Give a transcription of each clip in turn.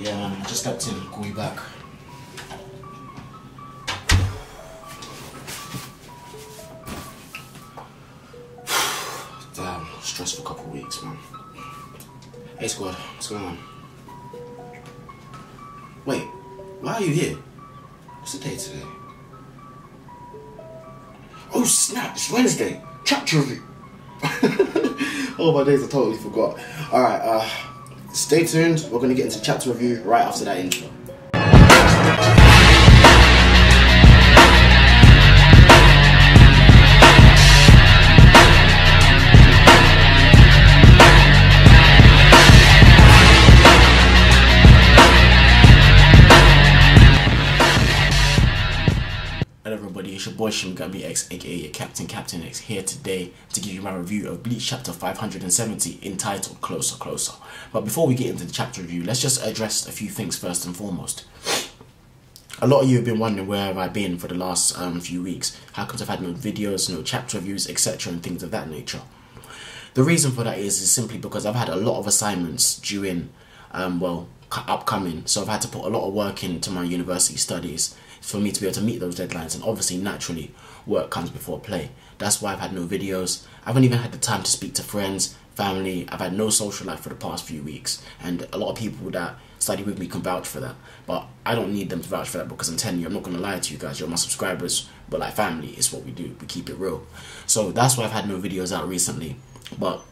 Yeah, man, I just stepped in. Call you back. Damn, stressful couple of weeks, man. Hey, squad, what's going on? Wait, why are you here? What's the day today? Oh snap, it's Wednesday. Chapter review. Oh, my days, I totally forgot. Alright, stay tuned. We're going to get into chapter review right after that intro. Hello everybody, it's your boy Shimgami X, aka Captain X, here today to give you my review of Bleach chapter 570 entitled Closer Closer. But before we get into the chapter review, let's just address a few things first and foremost. A lot of you have been wondering where have I been for the last few weeks. How come I've had no videos, no chapter reviews, etc. and things of that nature. The reason for that is simply because I've had a lot of assignments due in, upcoming, so I've had to put a lot of work into my university studies for me to be able to meet those deadlines, and obviously naturally work comes before play. That's why I've had no videos. I haven't even had the time to speak to friends, family. I've had no social life for the past few weeks, and a lot of people that study with me can vouch for that, but I don't need them to vouch for that, because I'm telling you, I'm not going to lie to you guys, you're my subscribers, but like family, it's what we do, we keep it real. So that's why I've had no videos out recently. But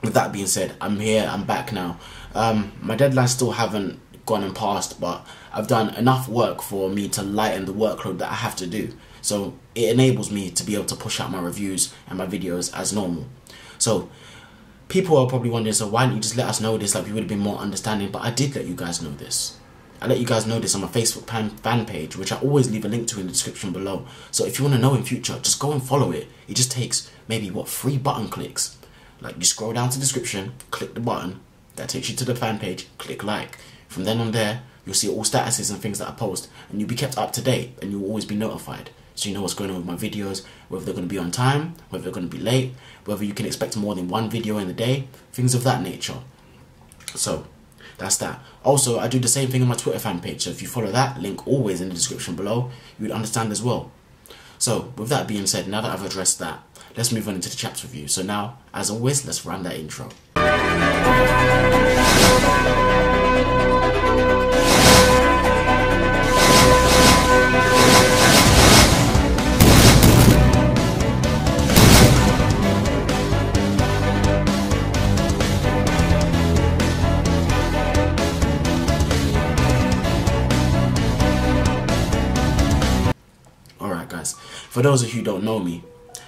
with that being said, I'm here, I'm back now. My deadlines still haven't gone and passed, but I've done enough work for me to lighten the workload that I have to do. So it enables me to be able to push out my reviews and my videos as normal. So people are probably wondering, so why didn't you just let us know this, like we would have been more understanding? But I did let you guys know this. I let you guys know this on my Facebook fan page, which I always leave a link to in the description below. So if you want to know in future, just go and follow it. It just takes maybe, 3 button clicks. Like you scroll down to the description, click the button, that takes you to the fan page, click like. From then on there, you'll see all statuses and things that I post, and you'll be kept up to date, and you'll always be notified. So you know what's going on with my videos, whether they're going to be on time, whether they're going to be late, whether you can expect more than one video in a day, things of that nature. So that's that. Also, I do the same thing on my Twitter fan page, so if you follow that, link always in the description below, you would understand as well. So with that being said, now that I've addressed that, let's move on into the chapter review. So now, as always, let's run that intro. Alright guys, for those of you who don't know me,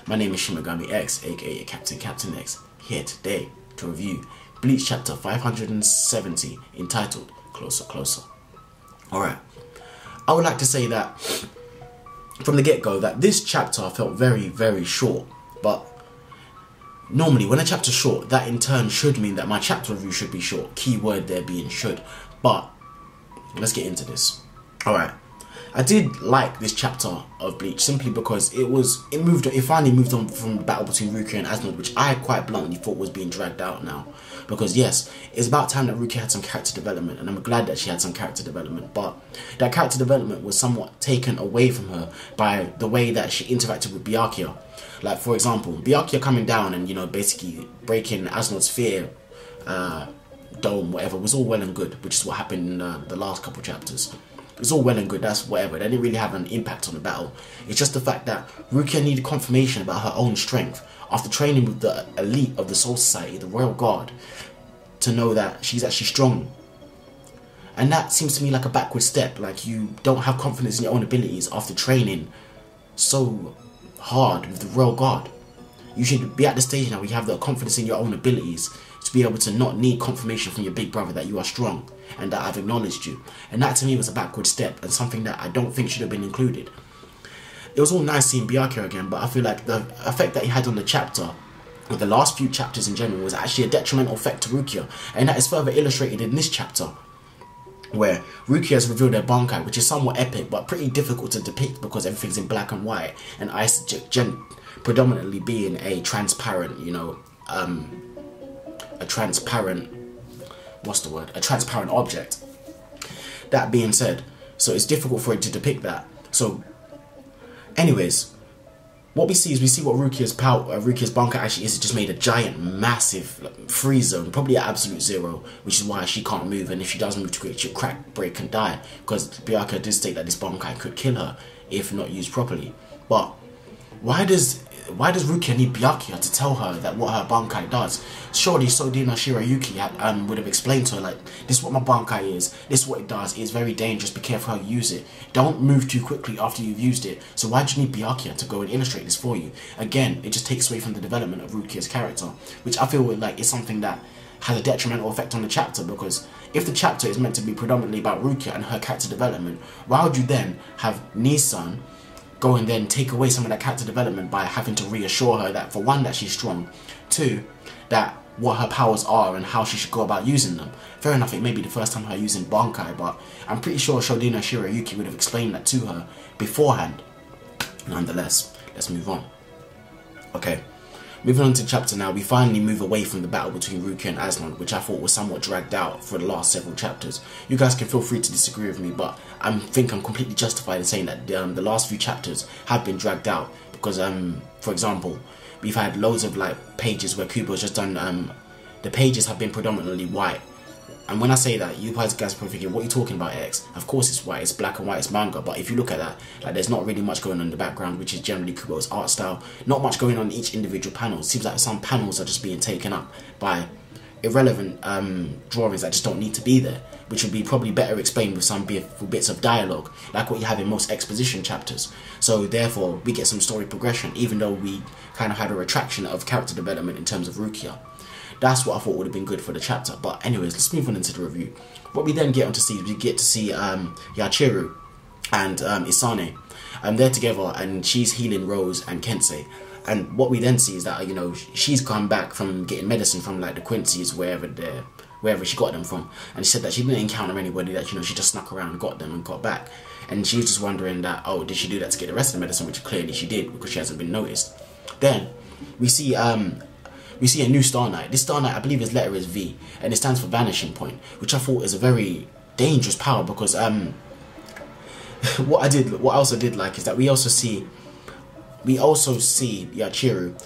my name is Shimagami X, aka Captain X, here today to review Bleach chapter 570 entitled Closer Closer. Alright, I would like to say that from the get-go that this chapter felt very short, but normally when a chapter's short, that in turn should mean that my chapter review should be short, keyword there being should. But let's get into this. Alright, I did like this chapter of Bleach simply because it finally moved on from the battle between Rukia and Asnod, which I quite bluntly thought was being dragged out now. Because yes, it's about time that Rukia had some character development, and I'm glad that she had some character development, but that character development was somewhat taken away from her by the way that she interacted with Byakuya. Like for example, Byakuya coming down and, you know, basically breaking Asnod's fear dome, whatever, was all well and good, which is what happened in the last couple chapters. It's all well and good, that's whatever, that didn't really have an impact on the battle. It's just the fact that Rukia needed confirmation about her own strength after training with the elite of the Soul Society, the Royal Guard, to know that she's actually strong. And that seems to me like a backward step, like you don't have confidence in your own abilities after training so hard with the Royal Guard. You should be at the stage now where you have the confidence in your own abilities to be able to not need confirmation from your big brother that you are strong and that I've acknowledged you. And that to me was a backward step and something that I don't think should have been included. It was all nice seeing Byakuya again, but I feel like the effect that he had on the chapter, or the last few chapters in general, was actually a detrimental effect to Rukia, and that is further illustrated in this chapter, where Rukia has revealed her Bankai, which is somewhat epic but pretty difficult to depict because everything's in black and white, and Ice predominantly being a transparent, you know, a transparent object. That being said, so it's difficult for it to depict that. So anyways, what we see is what Rukia's Bankai actually is. It just made a giant, massive freeze zone, probably at absolute zero, which is why she can't move. And if she does move too quick, she'll crack, break, and die. Because Byakuya did state that this Bankai could kill her if not used properly. But why does Rukia need Byakuya to tell her that what her Bankai does? Surely Sodina Shirayuki would have explained to her, like, this is what my Bankai is, this is what it does, it's very dangerous, be careful how you use it, don't move too quickly after you've used it. So why do you need Byakuya to go and illustrate this for you? Again, it just takes away from the development of Rukia's character, which I feel like is something that has a detrimental effect on the chapter, because if the chapter is meant to be predominantly about Rukia and her character development, why would you then have Nissan go and then take away some of that character development by having to reassure her that, for one, that she's strong, two, that what her powers are and how she should go about using them. Fair enough, it may be the first time her using Bankai, but I'm pretty sure Shodina Shirayuki would have explained that to her beforehand. Nonetheless, let's move on. Okay, moving on to the chapter now, we finally move away from the battle between Rukia and Aslan, which I thought was somewhat dragged out for the last several chapters. You guys can feel free to disagree with me, but I think I'm completely justified in saying that the last few chapters have been dragged out because, for example, we've had loads of like pages where Kubo's just done, the pages have been predominantly white. And when I say that, you guys are probably thinking, what are you talking about, X? Of course it's white, it's black and white, it's manga. But if you look at that, like, there's not really much going on in the background, which is generally Kubo's art style. Not much going on in each individual panel. It seems like some panels are just being taken up by irrelevant drawings that just don't need to be there, which would be probably better explained with some bits of dialogue, like what you have in most exposition chapters. So therefore, we get some story progression, even though we kind of had a retraction of character development in terms of Rukia. That's what I thought would have been good for the chapter. But anyways, let's move on into the review. What we then get on to see, we get to see Yachiru and Isane. They're together and she's healing Rose and Kensei. And what we then see is that, you know, she's come back from getting medicine from like the Quincy's, wherever she got them from. And she said that she didn't encounter anybody, that, you know, she just snuck around and got them and got back. And she was just wondering that, oh, did she do that to get the rest of the medicine, which clearly she did because she hasn't been noticed. Then we see a new Star Knight. This Star Knight, I believe his letter is V, and it stands for Vanishing Point, which I thought is a very dangerous power because what I also did like is that we also see Yachiru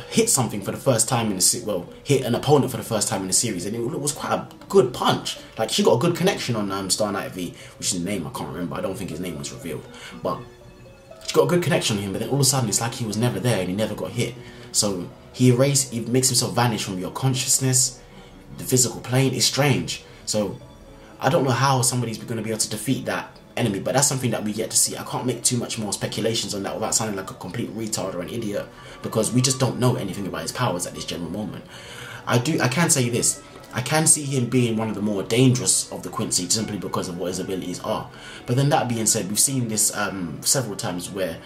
hit something for the first time in the hit an opponent for the first time in the series, and it was quite a good punch. Like, she got a good connection on Star Knight V, which is the name I can't remember. I don't think his name was revealed, but she got a good connection on him. But then all of a sudden, it's like he was never there and he never got hit. So he makes himself vanish from your consciousness, the physical plane. It's strange. So I don't know how somebody's going to be able to defeat that enemy, but that's something that we get to see. I can't make too much more speculations on that without sounding like a complete retard or an idiot, because we just don't know anything about his powers at this general moment. I can say this. I can see him being one of the more dangerous of the Quincy simply because of what his abilities are. But then that being said, we've seen this several times where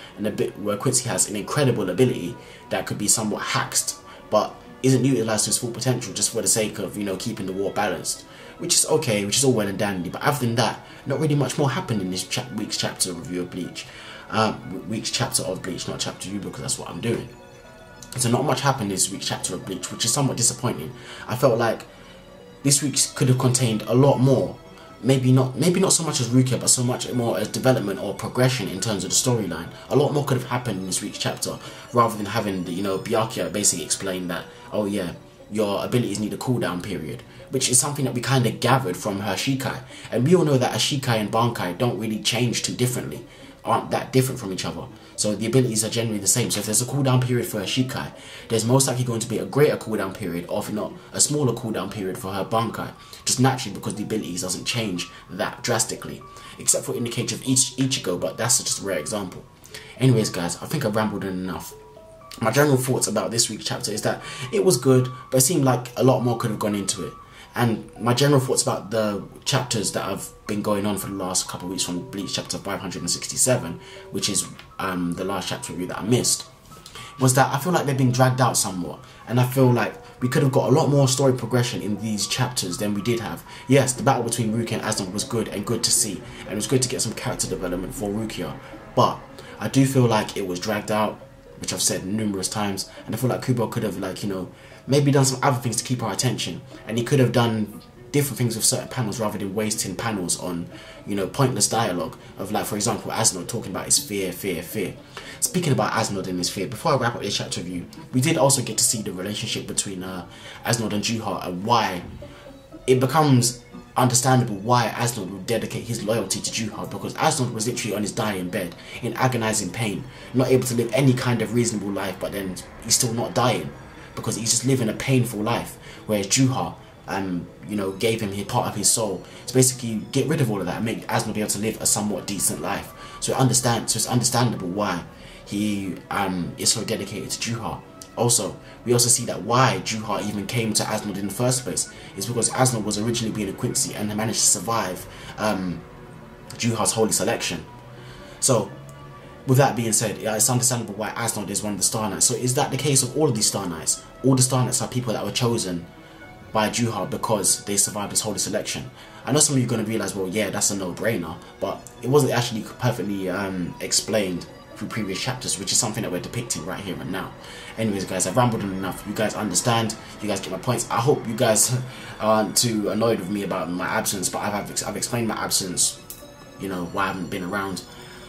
Quincy has an incredible ability that could be somewhat hacked, but isn't utilised to its full potential just for the sake of, you know, keeping the war balanced. Which is okay, which is all well and dandy, but other than that, not really much more happened in this week's chapter review of Bleach. Week's chapter of Bleach, not chapter review, because that's what I'm doing. So not much happened this week's chapter of Bleach, which is somewhat disappointing. I felt like this week's could have contained a lot more. Maybe not so much as Rukia, but so much more as development or progression in terms of the storyline. A lot more could have happened in this week's chapter, rather than having the, you know, Byakuya basically explain that, oh yeah, your abilities need a cooldown period, which is something that we kind of gathered from her Shikai. And we all know that a Shikai and Bankai don't really change too differently, aren't that different from each other. So the abilities are generally the same. So if there's a cooldown period for her Shikai, there's most likely going to be a greater cooldown period, or if not, a smaller cooldown period for her Bankai. Just naturally, because the abilities doesn't change that drastically. Except for in the case of Ichigo, but that's just a rare example. Anyways guys, I think I've rambled enough. My general thoughts about this week's chapter is that it was good, but it seemed like a lot more could have gone into it. And my general thoughts about the chapters that have been going on for the last couple of weeks from Bleach chapter 567, which is the last chapter review that I missed, was that I feel like they've been dragged out somewhat. And I feel like we could have got a lot more story progression in these chapters than we did have. Yes, the battle between Rukia and Aslan was good and good to see. And it was good to get some character development for Rukia. But I do feel like it was dragged out, which I've said numerous times, and I feel like Kubo could have, like, you know, maybe done some other things to keep our attention, and he could have done different things with certain panels rather than wasting panels on, you know, pointless dialogue of, like, for example, Asnod talking about his fear. Speaking about Asnod and his fear, before I wrap up this chapter review, we did also get to see the relationship between Asnod and Juha, and why it becomes understandable why Asnod would dedicate his loyalty to Juha, because Asnod was literally on his dying bed in agonizing pain, not able to live any kind of reasonable life, but then he's still not dying because he's just living a painful life, whereas Juha you know, gave him part of his soul to basically get rid of all of that and make Asnod be able to live a somewhat decent life. So it's understandable why he is so dedicated to Juha. Also, we also see that why Juha even came to Asnod in the first place is because Asnod was originally being a Quincy and managed to survive Juha's holy selection. So, with that being said, it's understandable why Asnod is one of the Star Knights. So is that the case of all of these Star Knights? All the Star Knights are people that were chosen by Juha because they survived his holy selection. I know some of you are going to realise, well, yeah, that's a no-brainer, but it wasn't actually perfectly explained through previous chapters, which is something that we're depicting right here and now. Anyways, guys, I've rambled on enough. You guys understand, you guys get my points. I hope you guys aren't too annoyed with me about my absence, but I've explained my absence, you know, why I haven't been around.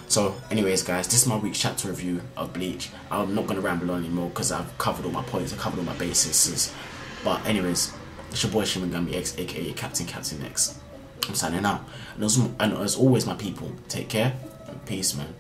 So anyways, guys, this is my week's chapter review of Bleach. I'm not going to ramble on anymore because I've covered all my points, I've covered all my bases. But anyways, it's your boy Shimigami X, aka Captain X. I'm signing out. And as always, my people, take care and peace, man.